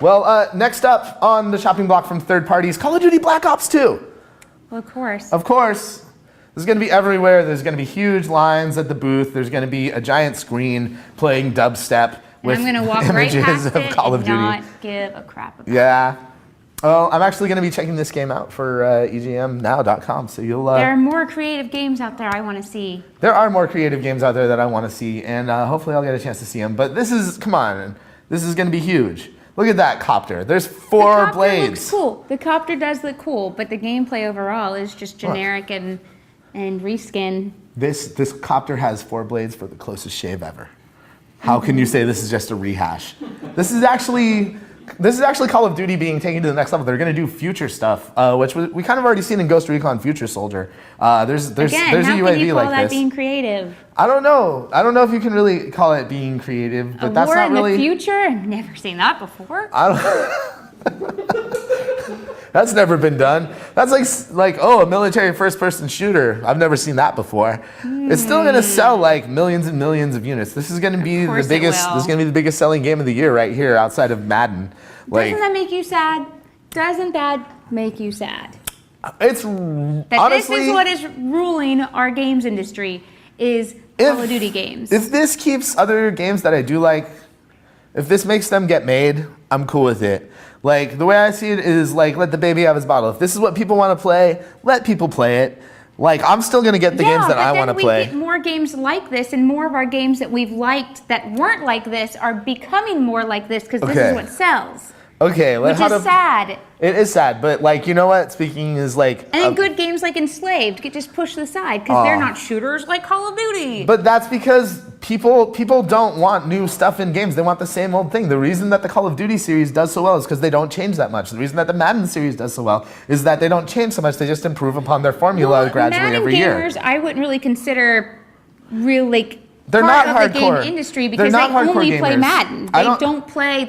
Well, next up on the shopping block from third parties, Call of Duty Black Ops 2. Well, of course. Of course. This is going to be everywhere. There's going to be huge lines at the booth. There's going to be a giant screen playing dubstep with I'm going to walk right past it and not give a crap about it. Yeah. Well, I'm actually going to be checking this game out for EGMnow.com, so you'll... there are more creative games out there I want to see. There are more creative games out there that I want to see, and hopefully I'll get a chance to see them. But this is, come on, this is going to be huge. Look at that copter. There's 4 blades. Looks cool. The copter does look cool, but the gameplay overall is just generic and reskin. This copter has 4 blades for the closest shave ever. How can you say this is just a rehash? This is actually Call of Duty being taken to the next level. They're going to do future stuff, which we kind of already seen in Ghost Recon Future Soldier. There's a UAV like this. How can you call that being creative? I don't know. I don't know if you can really call it being creative, but that's not really. A war in the future? I've never seen that before. That's never been done. That's like a military first-person shooter. I've never seen that before. It's still going to sell like millions and millions of units. This is going to be the biggest. This is going to be the biggest selling game of the year right here, outside of Madden. Doesn't that make you sad? Doesn't that make you sad? It's honestly, this is what is ruling our games industry is Call of Duty games. If this keeps other games that I do like, if this makes them get made, I'm cool with it. Like, the way I see it is like, let the baby have his bottle. If this is what people want to play, let people play it. Like, I'm still going to get the games that I want to play. We get more games like this, and more of our games that we've liked that weren't like this are becoming more like this because this is what sells. Okay, which is sad. It is sad, but like, you know what? Speaking is like... And then good games like Enslaved get just pushed to the side because they're not shooters like Call of Duty. But that's because people don't want new stuff in games. They want the same old thing. The reason that the Call of Duty series does so well is because they don't change that much. The reason that the Madden series does so well is that they don't change so much. They just improve upon their formula gradually every year. Madden gamers, I wouldn't really consider real they're part not of the hardcore. game industry because they only play Madden. They don't play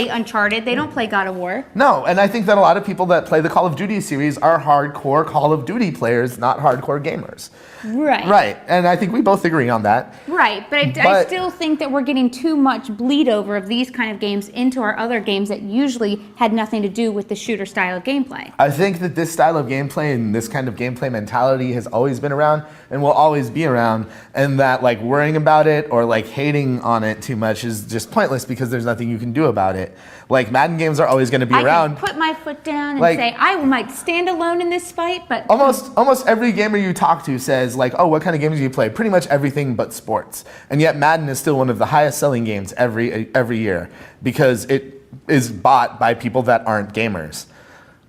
Uncharted. They don't play God of War. No, and I think that a lot of people that play the Call of Duty series are hardcore Call of Duty players, not hardcore gamers. Right. Right, and I think we both agree on that. Right, but I still think that we're getting too much bleed over of these kind of games into our other games that usually had nothing to do with the shooter style of gameplay. I think that this style of gameplay and this kind of gameplay mentality has always been around and will always be around, and that like worrying about it or like hating on it too much is just pointless because there's nothing you can do about it. Like, Madden games are always going to be around. I can put my foot down and say, I might stand alone in this fight, but... Almost every gamer you talk to says, like, oh, what kind of games do you play? Pretty much everything but sports. And yet Madden is still one of the highest selling games every year because it is bought by people that aren't gamers.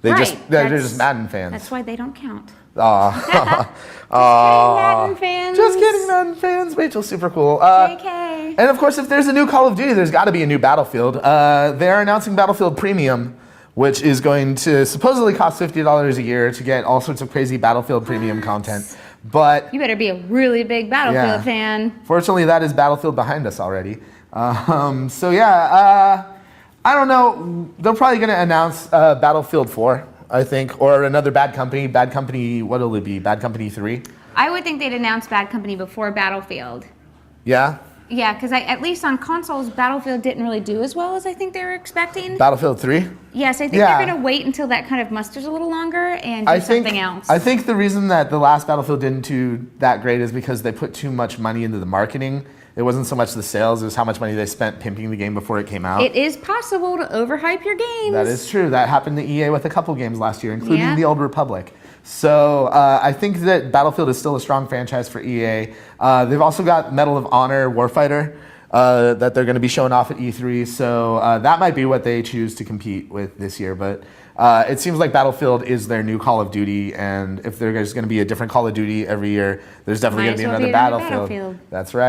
They're just Madden fans. That's why they don't count. Just kidding, Madden fans. Just kidding, Madden fans. Rachel's super cool. JK. And of course, if there's a new Call of Duty, there's got to be a new Battlefield. They're announcing Battlefield Premium, which is going to supposedly cost $50 a year to get all sorts of crazy Battlefield Premium content. But you better be a really big Battlefield fan. Fortunately, that is Battlefield behind us already. So yeah, I don't know. They're probably going to announce Battlefield 4, I think, or another Bad Company. Bad Company, what will it be? Bad Company 3? I would think they'd announce Bad Company before Battlefield. Yeah? Yeah, because at least on consoles, Battlefield didn't really do as well as I think they were expecting. Battlefield 3? Yes, I think they're going to wait until that kind of musters a little longer and do something else. I think the reason that the last Battlefield didn't do that great is because they put too much money into the marketing. It wasn't so much the sales, it was how much money they spent pimping the game before it came out. It is possible to overhype your games. That is true. That happened to EA with a couple games last year, including the Old Republic. So I think that Battlefield is still a strong franchise for EA. They've also got Medal of Honor Warfighter that they're going to be showing off at E3. So that might be what they choose to compete with this year. But it seems like Battlefield is their new Call of Duty. And if there's going to be a different Call of Duty every year, there's definitely going to be another Battlefield. That's right.